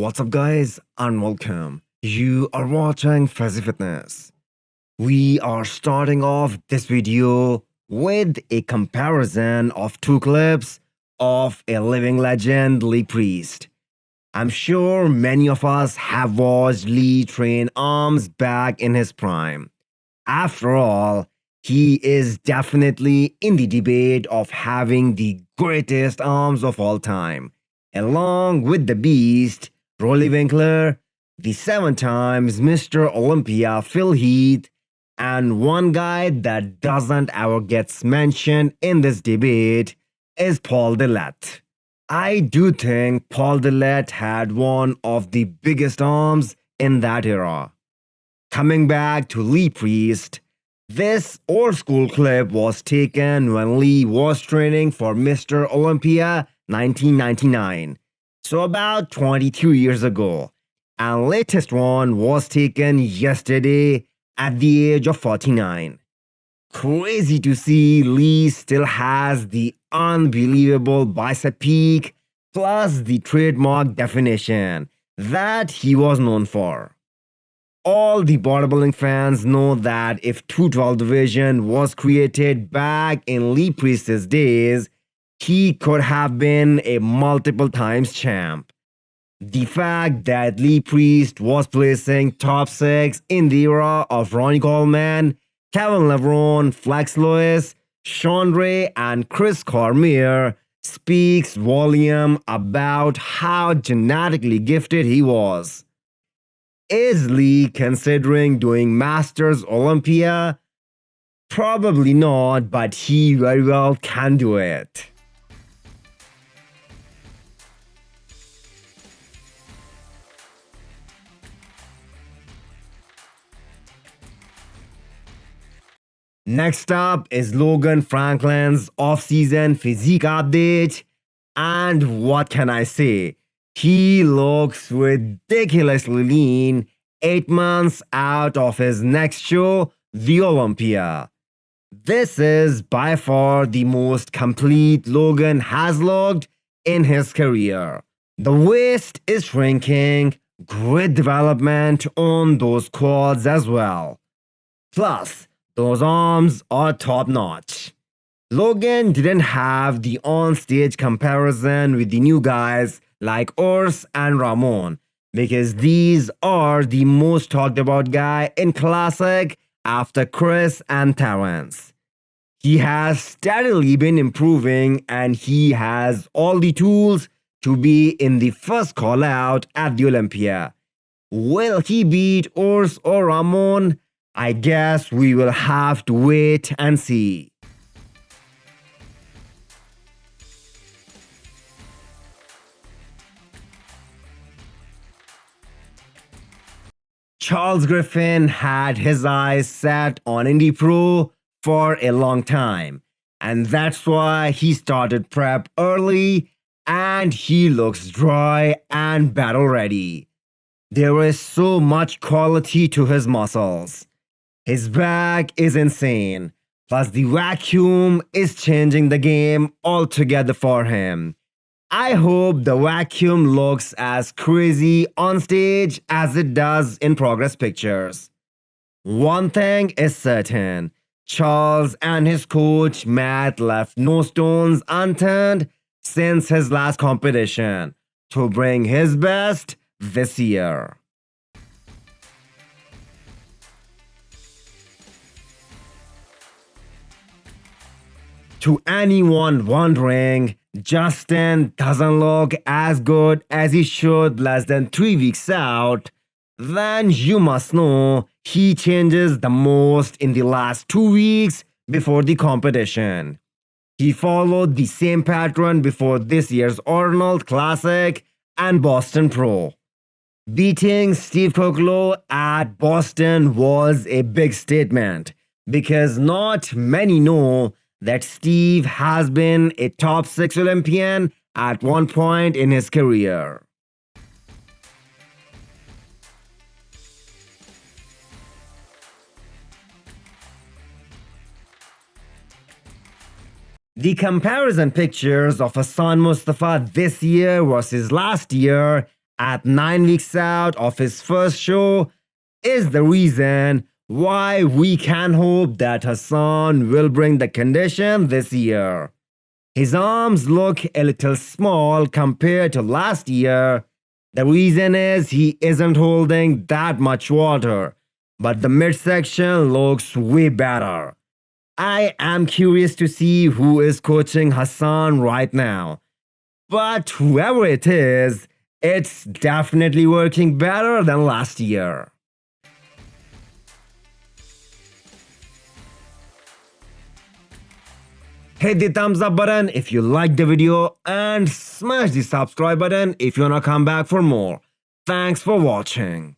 What's up, guys, and welcome. You are watching Fazi Fitness. We are starting off this video with a comparison of two clips of a living legend, Lee Priest. I'm sure many of us have watched Lee train arms back in his prime. After all, he is definitely in the debate of having the greatest arms of all time, along with the Beast, Rolly Winkler, the 7 times Mr. Olympia Phil Heath, and one guy that doesn't ever gets mentioned in this debate is Paul Dillette. I do think Paul Dillette had one of the biggest arms in that era. Coming back to Lee Priest, this old school clip was taken when Lee was training for Mr. Olympia 1999, so about 22 years ago, and latest one was taken yesterday at the age of 49. Crazy to see Lee still has the unbelievable bicep peak plus the trademark definition that he was known for. All the bodybuilding fans know that if 212 division was created back in Lee Priest's days, he could have been a multiple times champ. The fact that Lee Priest was placing top 6 in the era of Ronnie Coleman, Kevin Levrone, Flex Lewis, Sean Ray, and Chris Cormier speaks volume about how genetically gifted he was. Is Lee considering doing Masters Olympia? Probably not, but he very well can do it. Next up is Logan Franklin's off-season physique update, and what can I say? He looks ridiculously lean 8 months out of his next show, the Olympia. This is by far the most complete Logan has looked in his career. The waist is shrinking, great development on those quads as well. Plus, those arms are top notch. Logan didn't have the on-stage comparison with the new guys like Urs and Ramon, because these are the most talked about guy in Classic after Chris and Terrence. He has steadily been improving and he has all the tools to be in the first call out at the Olympia. Will he beat Urs or Ramon? I guess we will have to wait and see. Charles Griffen had his eyes set on Indy Pro for a long time, and that's why he started prep early and he looks dry and battle ready. There is so much quality to his muscles. His back is insane, plus the vacuum is changing the game altogether for him. I hope the vacuum looks as crazy on stage as it does in progress pictures. One thing is certain, Charles and his coach Matt left no stones unturned since his last competition to bring his best this year. To anyone wondering, Justin doesn't look as good as he should less than 3 weeks out, then you must know he changes the most in the last 2 weeks before the competition. He followed the same pattern before this year's Arnold Classic and Boston Pro. Beating Steve Koklo at Boston was a big statement because not many know that Steve has been a top 6 Olympian at one point in his career. The comparison pictures of Hassan Mostafa this year versus last year at 9 weeks out of his first show is the reason why we can hope that Hassan will bring the condition this year. His arms look a little small compared to last year. The reason is he isn't holding that much water, but the midsection looks way better. I am curious to see who is coaching Hassan right now. But whoever it is, it's definitely working better than last year. Hit the thumbs up button if you liked the video and smash the subscribe button if you wanna come back for more. Thanks for watching.